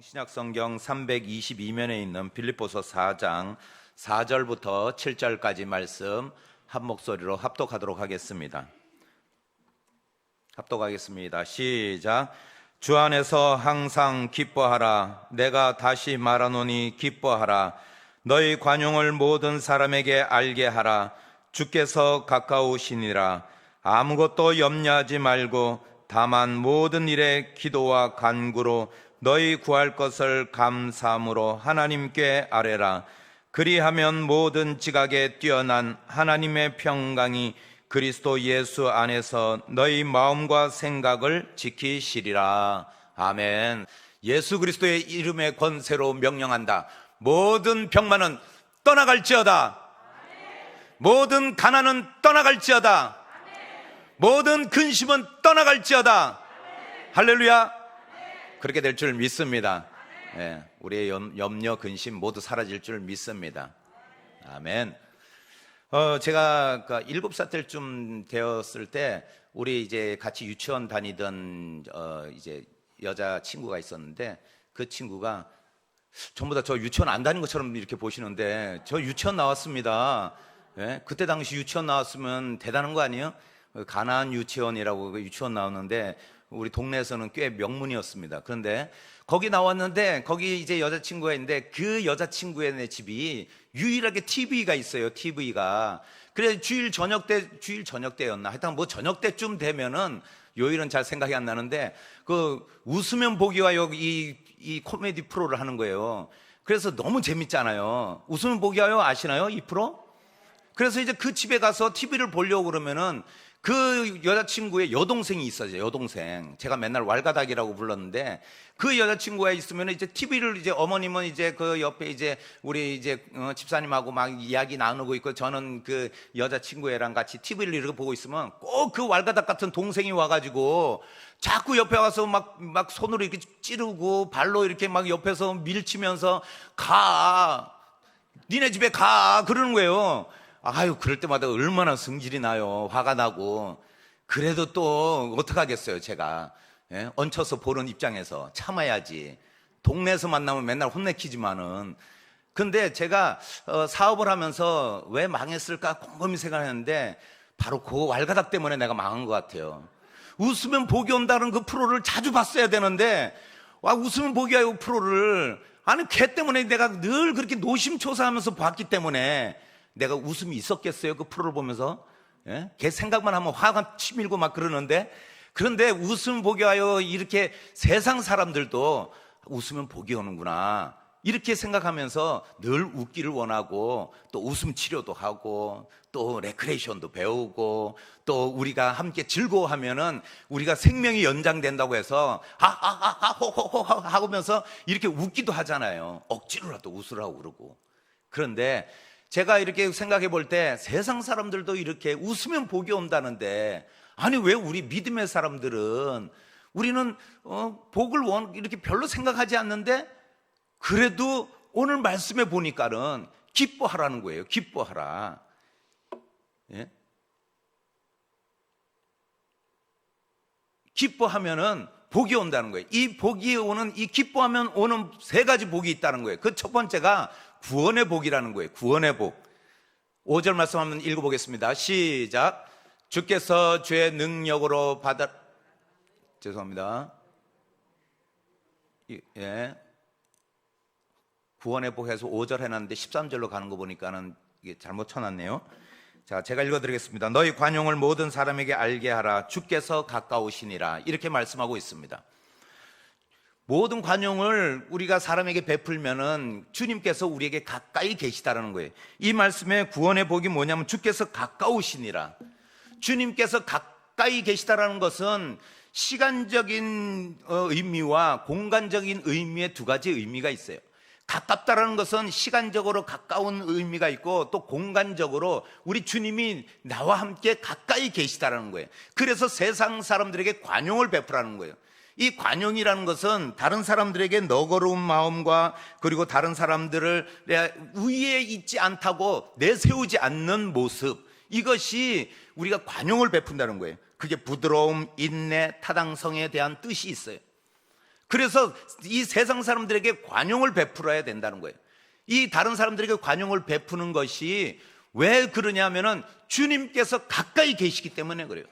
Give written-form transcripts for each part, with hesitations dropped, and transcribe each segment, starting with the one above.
신약성경 322면에 있는 빌립보서 4장 4절부터 7절까지 말씀 한 목소리로 합독하도록 하겠습니다. 합독하겠습니다. 시작. 주 안에서 항상 기뻐하라. 내가 다시 말하노니 기뻐하라. 너희 관용을 모든 사람에게 알게 하라. 주께서 가까우시니라. 아무것도 염려하지 말고 다만 모든 일에 기도와 간구로 너희 구할 것을 감사함으로 하나님께 아뢰라. 그리하면 모든 지각에 뛰어난 하나님의 평강이 그리스도 예수 안에서 너희 마음과 생각을 지키시리라. 아멘. 예수 그리스도의 이름의 권세로 명령한다. 모든 병만은 떠나갈지어다. 모든 가난은 떠나갈지어다. 모든 근심은 떠나갈지어다. 할렐루야. 그렇게 될 줄 믿습니다. 예, 우리의 염려, 근심 모두 사라질 줄 믿습니다. 아멘. 제가 7살 때쯤 되었을 때 우리 이제 같이 유치원 다니던 이제 여자 친구가 있었는데 그 친구가 전부 다 저 유치원 안 다닌 것처럼 이렇게 보시는데 저 유치원 나왔습니다. 예? 그때 당시 유치원 나왔으면 대단한 거 아니에요? 가나안 유치원이라고 유치원 나왔는데 우리 동네에서는 꽤 명문이었습니다. 그런데 거기 나왔는데 거기 이제 여자친구가 있는데 그 여자친구의 집이 유일하게 TV가 있어요. TV가. 그래서 주일 저녁 때였나? 하여튼 뭐 저녁 때쯤 되면은 요일은 잘 생각이 안 나는데 그 웃으면 보기와 여기 이 코미디 프로를 하는 거예요. 그래서 너무 재밌잖아요. 웃으면 보기와요 아시나요? 이 프로? 그래서 이제 그 집에 가서 TV를 보려고 그러면은 그 여자친구의 여동생이 있어요. 여동생. 제가 맨날 왈가닥이라고 불렀는데 그 여자친구가 있으면 이제 TV를 이제 어머님은 이제 그 옆에 이제 우리 이제 집사님하고 막 이야기 나누고 있고 저는 그 여자친구애랑 같이 TV를 이렇게 보고 있으면 꼭 그 왈가닥 같은 동생이 와가지고 자꾸 옆에 와서 막 손으로 이렇게 찌르고 발로 이렇게 막 옆에서 밀치면서 가. 니네 집에 가. 그러는 거예요. 아유, 그럴 때마다 얼마나 성질이 나요. 화가 나고. 그래도 또 어떡하겠어요, 제가. 예? 얹혀서 보는 입장에서 참아야지. 동네에서 만나면 맨날 혼내키지만은. 근데 제가 사업을 하면서 왜 망했을까 곰곰이 생각했는데 바로 그 왈가닥 때문에 내가 망한 것 같아요. 웃으면 복이 온다는 그 프로를 자주 봤어야 되는데 웃으면 복이 와요 프로를. 아니, 걔 때문에 내가 늘 그렇게 노심초사하면서 봤기 때문에 내가 웃음이 있었겠어요? 그 프로를 보면서. 예? 걔 생각만 하면 화가 치밀고 막 그러는데, 그런데 웃음 복이 와요. 이렇게 세상 사람들도 웃으면 복이 오는구나. 이렇게 생각하면서 늘 웃기를 원하고 또 웃음 치료도 하고 또 레크레이션도 배우고 또 우리가 함께 즐거워하면은 우리가 생명이 연장된다고 해서 호호호 하면서 이렇게 웃기도 하잖아요. 억지로라도 웃으라고 그러고. 그런데 제가 이렇게 생각해 볼 때 세상 사람들도 이렇게 웃으면 복이 온다는데 아니 왜 우리 믿음의 사람들은 우리는 복을 이렇게 별로 생각하지 않는데 그래도 오늘 말씀에 보니까는 기뻐하라는 거예요. 기뻐하라. 예? 기뻐하면은 복이 온다는 거예요. 이 복이 오는, 이 기뻐하면 오는 세 가지 복이 있다는 거예요. 그 첫 번째가 구원의 복이라는 거예요. 구원의 복. 5절 말씀 한번 읽어보겠습니다. 시작. 주께서 주의 능력으로 죄송합니다. 예. 구원의 복 해서 5절 해놨는데 13절로 가는 거 보니까는 이게 잘못 쳐놨네요. 자, 제가 읽어드리겠습니다. 너희 관용을 모든 사람에게 알게 하라. 주께서 가까우시니라. 이렇게 말씀하고 있습니다. 모든 관용을 우리가 사람에게 베풀면은 주님께서 우리에게 가까이 계시다라는 거예요. 이 말씀의 구원의 복이 뭐냐면 주께서 가까우시니라. 주님께서 가까이 계시다라는 것은 시간적인 의미와 공간적인 의미의 두 가지 의미가 있어요. 가깝다라는 것은 시간적으로 가까운 의미가 있고 또 공간적으로 우리 주님이 나와 함께 가까이 계시다라는 거예요. 그래서 세상 사람들에게 관용을 베풀라는 거예요. 이 관용이라는 것은 다른 사람들에게 너그러운 마음과 그리고 다른 사람들을 위에 있지 않다고 내세우지 않는 모습, 이것이 우리가 관용을 베푼다는 거예요. 그게 부드러움, 인내, 타당성에 대한 뜻이 있어요. 그래서 이 세상 사람들에게 관용을 베풀어야 된다는 거예요. 이 다른 사람들에게 관용을 베푸는 것이 왜 그러냐면은 주님께서 가까이 계시기 때문에 그래요.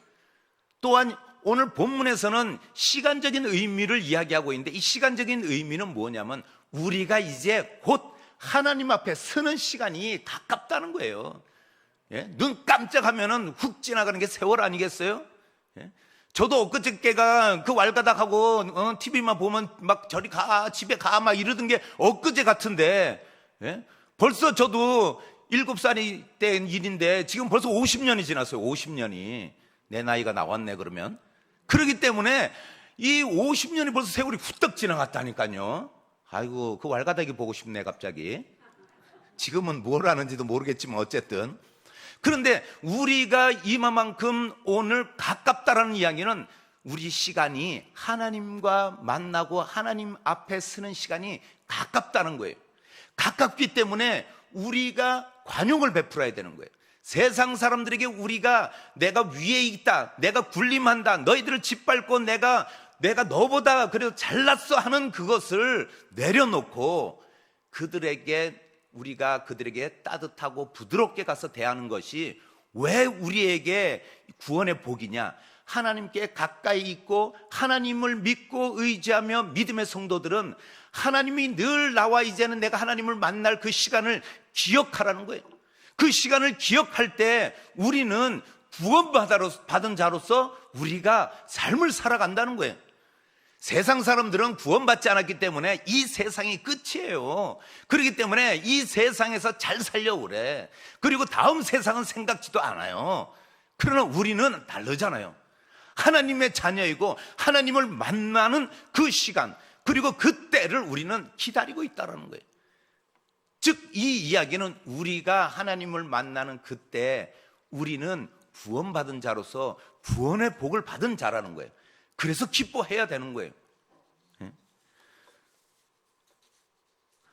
또한 오늘 본문에서는 시간적인 의미를 이야기하고 있는데, 이 시간적인 의미는 뭐냐면 우리가 이제 곧 하나님 앞에 서는 시간이 가깝다는 거예요. 예? 눈 깜짝하면은 훅 지나가는 게 세월 아니겠어요? 예? 저도 엊그저께가 그 왈가닥하고 TV만 보면 막 저리 가, 집에 가, 막 이러던 게 엊그제 같은데, 예? 벌써 저도 7살이 된 일인데 지금 벌써 50년이 지났어요. 50년이. 내 나이가 나왔네, 그러면. 그렇기 때문에 이 50년이 벌써 세월이 후딱 지나갔다니까요. 아이고, 그 왈가닥이 보고 싶네, 갑자기. 지금은 뭘 하는지도 모르겠지만 어쨌든. 그런데 우리가 이만큼 오늘 가깝다라는 이야기는 우리 시간이 하나님과 만나고 하나님 앞에 서는 시간이 가깝다는 거예요. 가깝기 때문에 우리가 관용을 베풀어야 되는 거예요. 세상 사람들에게 우리가 내가 위에 있다, 내가 군림한다, 너희들을 짓밟고 내가 너보다 그래도 잘났어 하는 그것을 내려놓고 우리가 그들에게 따뜻하고 부드럽게 가서 대하는 것이 왜 우리에게 구원의 복이냐? 하나님께 가까이 있고 하나님을 믿고 의지하며 믿음의 성도들은 하나님이 늘 나와 이제는 내가 하나님을 만날 그 시간을 기억하라는 거예요. 그 시간을 기억할 때 우리는 구원받은 자로서 우리가 삶을 살아간다는 거예요. 세상 사람들은 구원받지 않았기 때문에 이 세상이 끝이에요. 그렇기 때문에 이 세상에서 잘 살려오래. 그리고 다음 세상은 생각지도 않아요. 그러나 우리는 다르잖아요. 하나님의 자녀이고 하나님을 만나는 그 시간, 그리고 그때를 우리는 기다리고 있다는 거예요. 즉 이 이야기는 우리가 하나님을 만나는 그때 우리는 구원받은 자로서 구원의 복을 받은 자라는 거예요. 그래서 기뻐해야 되는 거예요.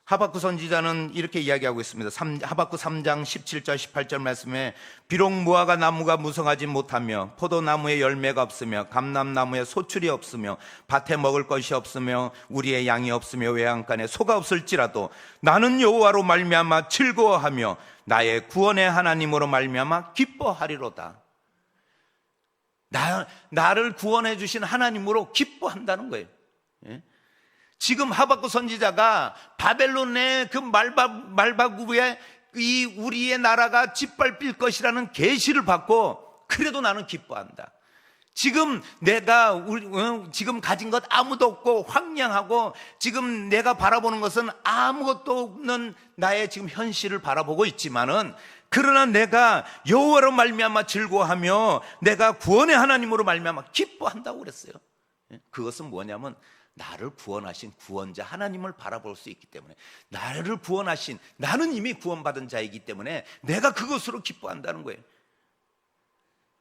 하박국 선지자는 이렇게 이야기하고 있습니다. 하박국 3장 17절 18절 말씀에 비록 무화과 나무가 무성하지 못하며 포도나무에 열매가 없으며 감람나무에 소출이 없으며 밭에 먹을 것이 없으며 우리의 양이 없으며 외양간에 소가 없을지라도 나는 여호와로 말미암아 즐거워하며 나의 구원의 하나님으로 말미암아 기뻐하리로다. 나를 구원해 주신 하나님으로 기뻐한다는 거예요. 지금 하박국 선지자가 바벨론의 그 말바구에 이 우리의 나라가 짓밟힐 것이라는 계시를 받고 그래도 나는 기뻐한다. 지금 내가 지금 가진 것 아무도 없고 황량하고 지금 내가 바라보는 것은 아무것도 없는 나의 지금 현실을 바라보고 있지만은 그러나 내가 여호와로 말미암아 즐거워하며 내가 구원의 하나님으로 말미암아 기뻐한다고 그랬어요. 그것은 뭐냐면 나를 구원하신 구원자 하나님을 바라볼 수 있기 때문에, 나를 구원하신 나는 이미 구원받은 자이기 때문에 내가 그것으로 기뻐한다는 거예요.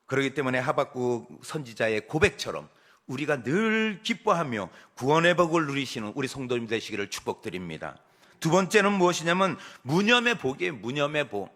그렇기 때문에 하박국 선지자의 고백처럼 우리가 늘 기뻐하며 구원의 복을 누리시는 우리 성도님 되시기를 축복드립니다. 두 번째는 무엇이냐면 무념의 복이에요. 무념의 복.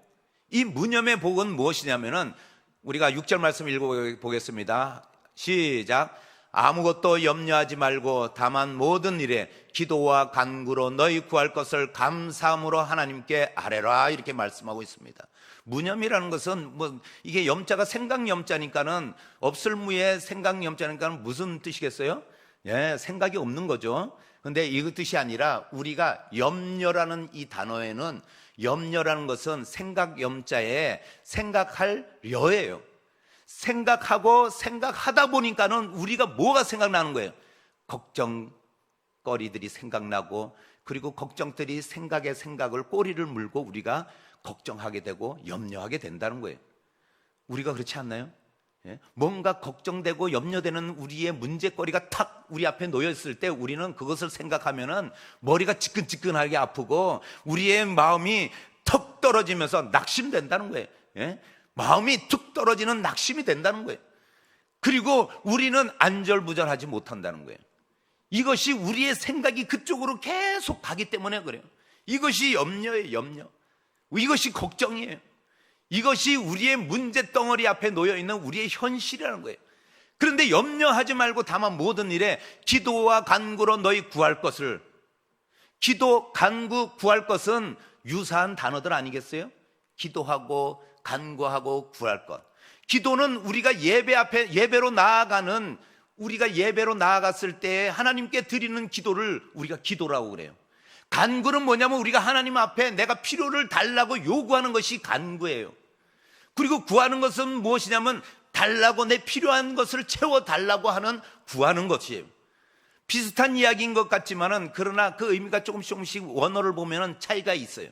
이 무념의 복은 무엇이냐면은 우리가 6절 말씀 읽어보겠습니다. 시작. 아무것도 염려하지 말고 다만 모든 일에 기도와 간구로 너희 구할 것을 감사함으로 하나님께 아뢰라, 이렇게 말씀하고 있습니다. 무념이라는 것은 이게 염자가 생각염자니까는 없을 무에 생각염자니까는 무슨 뜻이겠어요? 예, 생각이 없는 거죠. 근데 이 뜻이 아니라 우리가 염려라는 이 단어에는 염려라는 것은 생각염자에 생각할 려예요. 생각하고 생각하다 보니까는 우리가 뭐가 생각나는 거예요? 걱정거리들이 생각나고, 그리고 걱정들이 생각에 생각을 꼬리를 물고 우리가 걱정하게 되고 염려하게 된다는 거예요. 우리가 그렇지 않나요? 뭔가 걱정되고 염려되는 우리의 문제거리가 탁 우리 앞에 놓였을 때 우리는 그것을 생각하면은 머리가 지끈지끈하게 아프고 우리의 마음이 턱 떨어지면서 낙심된다는 거예요. 마음이 툭 떨어지는 낙심이 된다는 거예요. 그리고 우리는 안절부절하지 못한다는 거예요. 이것이 우리의 생각이 그쪽으로 계속 가기 때문에 그래요. 이것이 염려예요. 염려. 이것이 걱정이에요. 이것이 우리의 문제덩어리 앞에 놓여있는 우리의 현실이라는 거예요. 그런데 염려하지 말고 다만 모든 일에 기도와 간구로 너희 구할 것을. 기도, 간구, 구할 것은 유사한 단어들 아니겠어요? 기도하고 간구하고 구할 것. 기도는 우리가 예배로 나아가는, 우리가 예배로 나아갔을 때 하나님께 드리는 기도를 우리가 기도라고 그래요. 간구는 뭐냐면 우리가 하나님 앞에 내가 필요를 달라고 요구하는 것이 간구예요. 그리고 구하는 것은 무엇이냐면 달라고, 내 필요한 것을 채워달라고 하는 구하는 것이에요. 비슷한 이야기인 것 같지만은, 그러나 그 의미가 조금씩 원어를 보면은 차이가 있어요.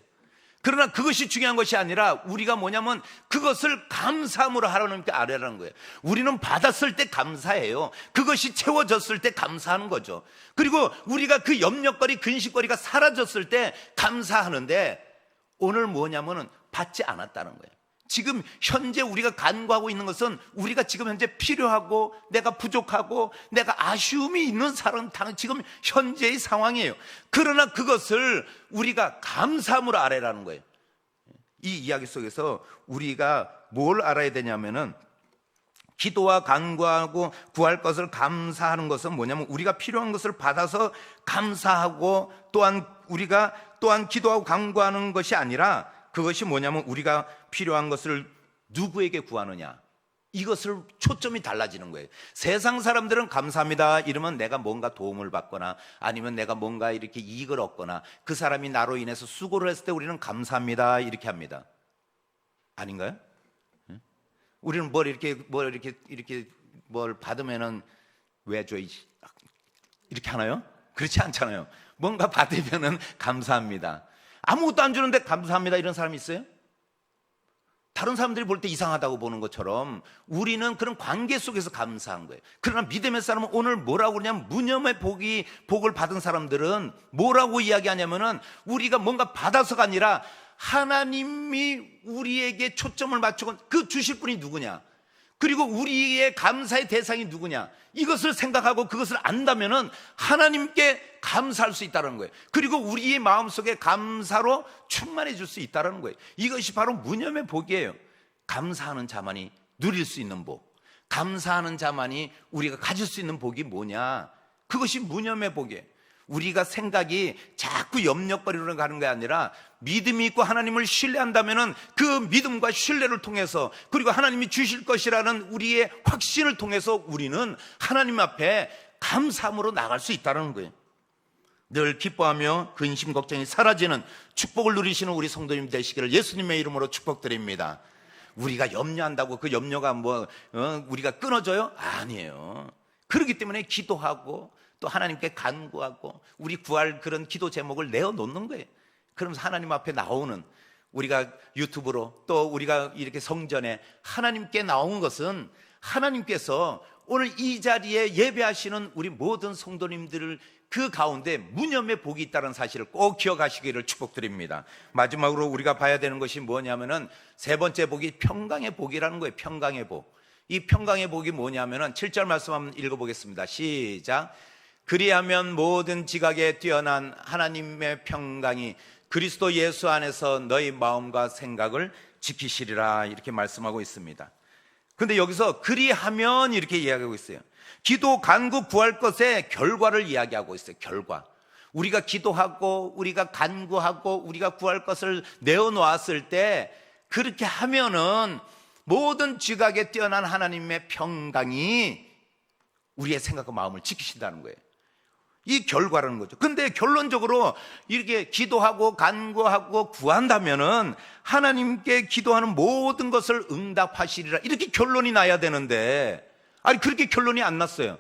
그러나 그것이 중요한 것이 아니라 우리가 뭐냐면 그것을 감사함으로 하나님께 아뢰라는 거예요. 우리는 받았을 때 감사해요. 그것이 채워졌을 때 감사하는 거죠. 그리고 우리가 그 염려거리, 근심거리가 사라졌을 때 감사하는데, 오늘 뭐냐면은 받지 않았다는 거예요. 지금 현재 우리가 간구하고 있는 것은 우리가 지금 현재 필요하고 내가 부족하고 내가 아쉬움이 있는 사람, 지금 현재의 상황이에요. 그러나 그것을 우리가 감사함으로 아뢰라는 거예요. 이 이야기 속에서 우리가 뭘 알아야 되냐면은, 기도와 간구하고 구할 것을 감사하는 것은 뭐냐면 우리가 필요한 것을 받아서 감사하고, 또한 우리가 또한 기도하고 간구하는 것이 아니라, 그것이 뭐냐면 우리가 필요한 것을 누구에게 구하느냐, 이것을 초점이 달라지는 거예요. 세상 사람들은 감사합니다 이러면 내가 뭔가 도움을 받거나 아니면 내가 뭔가 이렇게 이익을 얻거나 그 사람이 나로 인해서 수고를 했을 때 우리는 감사합니다 이렇게 합니다. 아닌가요? 우리는 뭘 받으면은 왜 줘? 이렇게 하나요? 그렇지 않잖아요. 뭔가 받으면은 감사합니다. 아무것도 안 주는데 감사합니다 이런 사람이 있어요? 다른 사람들이 볼 때 이상하다고 보는 것처럼 우리는 그런 관계 속에서 감사한 거예요. 그러나 믿음의 사람은 오늘 뭐라고 그러냐면, 무념의 복을 받은 사람들은 뭐라고 이야기하냐면은, 우리가 뭔가 받아서가 아니라 하나님이 우리에게 초점을 맞추고 그 주실 분이 누구냐, 그리고 우리의 감사의 대상이 누구냐, 이것을 생각하고 그것을 안다면은 하나님께 감사할 수 있다는 거예요. 그리고 우리의 마음속에 감사로 충만해질 수 있다는 거예요. 이것이 바로 무념의 복이에요. 감사하는 자만이 누릴 수 있는 복, 감사하는 자만이 우리가 가질 수 있는 복이 뭐냐, 그것이 무념의 복이에요. 우리가 생각이 자꾸 염려거리로 가는 게 아니라 믿음이 있고 하나님을 신뢰한다면은 그 믿음과 신뢰를 통해서, 그리고 하나님이 주실 것이라는 우리의 확신을 통해서 우리는 하나님 앞에 감사함으로 나갈 수 있다는 거예요. 늘 기뻐하며 근심 걱정이 사라지는 축복을 누리시는 우리 성도님 되시기를 예수님의 이름으로 축복드립니다. 우리가 염려한다고 그 염려가 우리가 끊어져요? 아니에요. 그렇기 때문에 기도하고 또 하나님께 간구하고 우리 구할 그런 기도 제목을 내어놓는 거예요. 그러면서 하나님 앞에 나오는, 우리가 유튜브로 또 우리가 이렇게 성전에 하나님께 나온 것은 하나님께서 오늘 이 자리에 예배하시는 우리 모든 성도님들을 그 가운데 무념의 복이 있다는 사실을 꼭 기억하시기를 축복드립니다. 마지막으로 우리가 봐야 되는 것이 뭐냐면은, 세 번째 복이 평강의 복이라는 거예요. 평강의 복. 이 평강의 복이 뭐냐면은 7절 말씀 한번 읽어보겠습니다. 시작. 그리하면 모든 지각에 뛰어난 하나님의 평강이 그리스도 예수 안에서 너희 마음과 생각을 지키시리라, 이렇게 말씀하고 있습니다. 그런데 여기서 그리하면 이렇게 이야기하고 있어요. 기도, 간구, 구할 것의 결과를 이야기하고 있어요. 결과. 우리가 기도하고 우리가 간구하고 우리가 구할 것을 내어놓았을 때, 그렇게 하면은 모든 지각에 뛰어난 하나님의 평강이 우리의 생각과 마음을 지키신다는 거예요. 이 결과라는 거죠. 근데 결론적으로 이렇게 기도하고 간구하고 구한다면은 하나님께 기도하는 모든 것을 응답하시리라, 이렇게 결론이 나야 되는데, 아니 그렇게 결론이 안 났어요.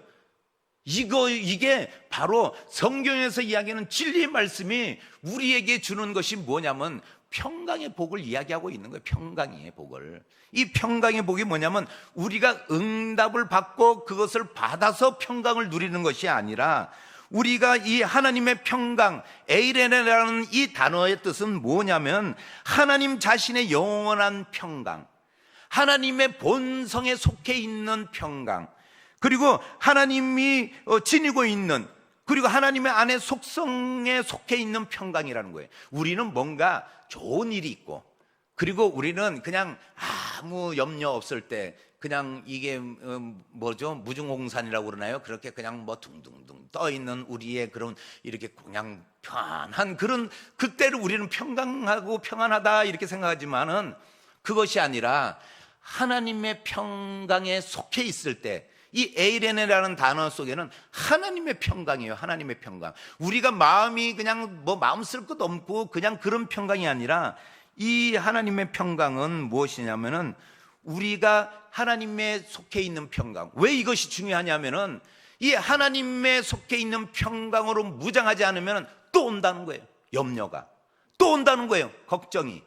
이게 바로 성경에서 이야기하는 진리의 말씀이 우리에게 주는 것이 뭐냐면 평강의 복을 이야기하고 있는 거예요. 평강의 복을. 이 평강의 복이 뭐냐면 우리가 응답을 받고 그것을 받아서 평강을 누리는 것이 아니라, 우리가 이 하나님의 평강, 에이레네라는 이 단어의 뜻은 뭐냐면 하나님 자신의 영원한 평강, 하나님의 본성에 속해 있는 평강, 그리고 하나님이 지니고 있는, 그리고 하나님의 안에 속성에 속해 있는 평강이라는 거예요. 우리는 뭔가 좋은 일이 있고, 그리고 우리는 그냥 아무 염려 없을 때 그냥 이게 뭐죠? 무중홍산이라고 그러나요? 그렇게 그냥 뭐 둥둥둥 떠 있는 우리의 그런 이렇게 그냥 편한 그런, 그때를 우리는 평강하고 평안하다 이렇게 생각하지만은 그것이 아니라 하나님의 평강에 속해 있을 때, 이 에이레네라는 단어 속에는 하나님의 평강이에요. 하나님의 평강. 우리가 마음이 그냥 뭐 마음 쓸 것 없고 그냥 그런 평강이 아니라, 이 하나님의 평강은 무엇이냐면은 우리가 하나님의 속해 있는 평강. 왜 이것이 중요하냐면은 이 하나님의 속해 있는 평강으로 무장하지 않으면 또 온다는 거예요. 염려가 또 온다는 거예요. 걱정이.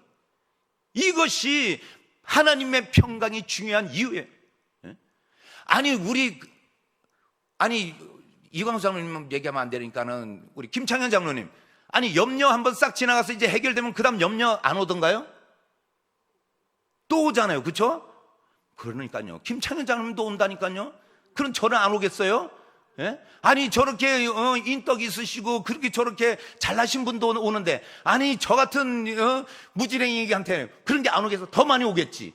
이것이 하나님의 평강이 중요한 이유예요. 아니 이광수 장로님 얘기하면 안 되니까는 우리 김창현 장로님, 아니 염려 한번 싹 지나가서 이제 해결되면 그 다음 염려 안 오던가요? 또 오잖아요. 그렇죠? 그러니까요. 김창현 장로님도 온다니까요. 그럼 저는 안 오겠어요? 예? 아니 저렇게 인덕 있으시고 그렇게 저렇게 잘나신 분도 오는데, 아니 저 같은 무지랭이한테 그런 게 안 오겠어? 더 많이 오겠지.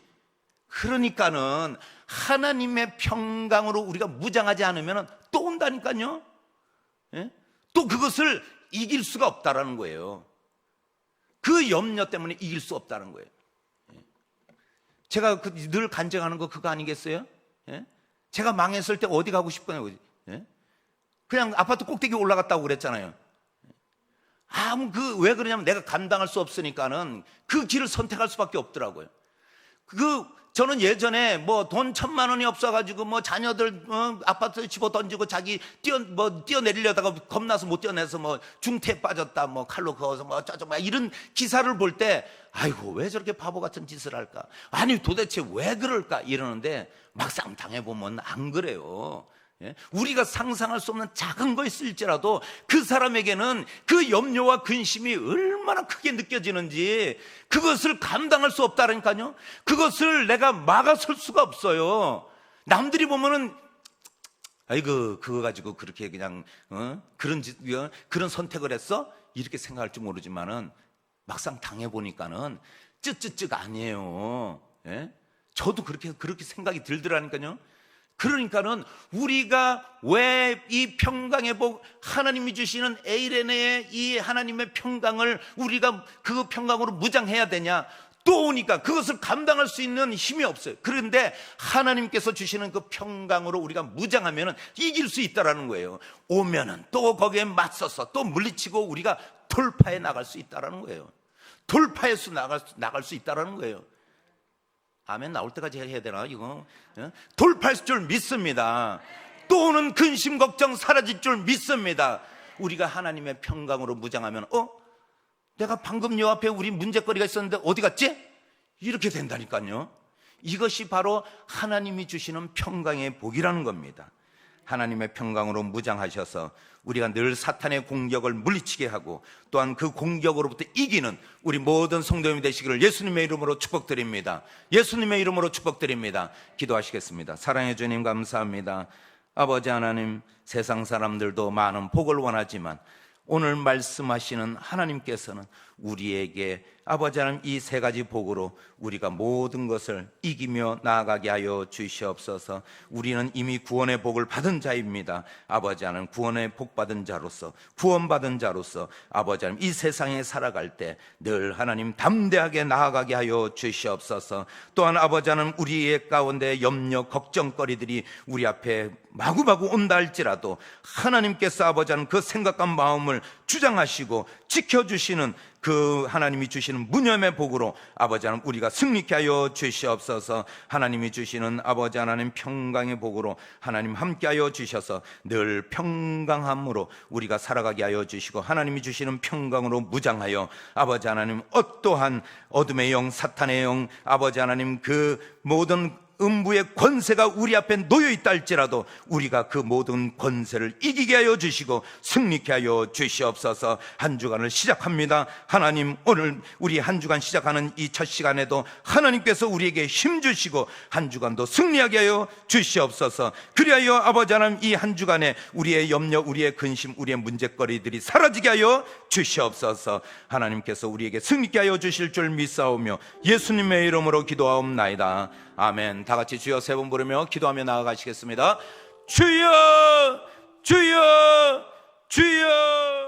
그러니까는 하나님의 평강으로 우리가 무장하지 않으면 또 온다니까요. 예? 또 그것을 이길 수가 없다라는 거예요. 그 염려 때문에 이길 수 없다는 거예요. 예? 제가 늘 간증하는 거 그거 아니겠어요? 예? 제가 망했을 때 어디 가고 싶거든요. 예? 그냥 아파트 꼭대기 올라갔다고 그랬잖아요. 왜 그러냐면 내가 감당할 수 없으니까는 그 길을 선택할 수밖에 없더라고요. 저는 예전에 뭐 돈 1,000만 원이 없어가지고 뭐 자녀들 아파트 집어 던지고 자기 뛰어내리려다가 겁나서 못 뛰어내서 뭐 중태에 빠졌다, 뭐 칼로 그어서 뭐 어쩌고 이런 기사를 볼 때, 아이고 왜 저렇게 바보 같은 짓을 할까? 아니 도대체 왜 그럴까? 이러는데 막상 당해보면 안 그래요. 예? 우리가 상상할 수 없는 작은 거 있을지라도 그 사람에게는 그 염려와 근심이 얼마나 크게 느껴지는지 그것을 감당할 수 없다니까요. 그것을 내가 막아설 수가 없어요. 남들이 보면은 아이고 그거 가지고 그렇게 그냥 그런 선택을 했어? 이렇게 생각할 줄 모르지만은 막상 당해보니까는 쯧쯧쯧 아니에요. 예? 저도 그렇게 생각이 들더라니까요. 그러니까는 우리가 왜 이 평강의 복, 하나님이 주시는 에이레네의 이 하나님의 평강을 우리가 그 평강으로 무장해야 되냐? 또 오니까 그것을 감당할 수 있는 힘이 없어요. 그런데 하나님께서 주시는 그 평강으로 우리가 무장하면은 이길 수 있다라는 거예요. 오면은 또 거기에 맞서서 또 물리치고 우리가 돌파해 나갈 수 있다라는 거예요. 돌파해서 나갈 수 있다라는 거예요. 아멘 나올 때까지 해야 되나 이거? 돌파할 줄 믿습니다. 또 오는 근심 걱정 사라질 줄 믿습니다. 우리가 하나님의 평강으로 무장하면 내가 방금 요 앞에 우리 문제거리가 있었는데 어디 갔지? 이렇게 된다니까요. 이것이 바로 하나님이 주시는 평강의 복이라는 겁니다. 하나님의 평강으로 무장하셔서 우리가 늘 사탄의 공격을 물리치게 하고 또한 그 공격으로부터 이기는 우리 모든 성도님이 되시기를 예수님의 이름으로 축복드립니다. 예수님의 이름으로 축복드립니다. 기도하시겠습니다. 사랑해 주님 감사합니다. 아버지 하나님, 세상 사람들도 많은 복을 원하지만 오늘 말씀하시는 하나님께서는 우리에게 아버지 하나님 이 세 가지 복으로 우리가 모든 것을 이기며 나아가게 하여 주시옵소서. 우리는 이미 구원의 복을 받은 자입니다. 아버지 하나님 구원의 복 받은 자로서 구원받은 자로서 아버지 하나님 이 세상에 살아갈 때 늘 하나님 담대하게 나아가게 하여 주시옵소서. 또한 아버지 하나님 우리의 가운데 염려 걱정거리들이 우리 앞에 마구마구 온다 할지라도 하나님께서 아버지 하나님 그 생각과 마음을 주장하시고 지켜주시는 그 하나님이 주시는 무념의 복으로 아버지 하나님 우리가 승리케 하여 주시옵소서. 하나님이 주시는 아버지 하나님 평강의 복으로 하나님 함께하여 주셔서 늘 평강함으로 우리가 살아가게 하여 주시고 하나님이 주시는 평강으로 무장하여 아버지 하나님 어떠한 어둠의 영 사탄의 영 아버지 하나님 그 모든 음부의 권세가 우리 앞에 놓여 있다 할지라도 우리가 그 모든 권세를 이기게 하여 주시고 승리케 하여 주시옵소서. 한 주간을 시작합니다. 하나님 오늘 우리 한 주간 시작하는 이 첫 시간에도 하나님께서 우리에게 힘 주시고 한 주간도 승리하게 하여 주시옵소서. 그리하여 아버지 하나님 이 한 주간에 우리의 염려 우리의 근심 우리의 문제거리들이 사라지게 하여 주시옵소서. 하나님께서 우리에게 승리케 하여 주실 줄 믿사오며 예수님의 이름으로 기도하옵나이다. 아멘. 다 같이 주여 세 번 부르며 기도하며 나아가시겠습니다. 주여, 주여, 주여.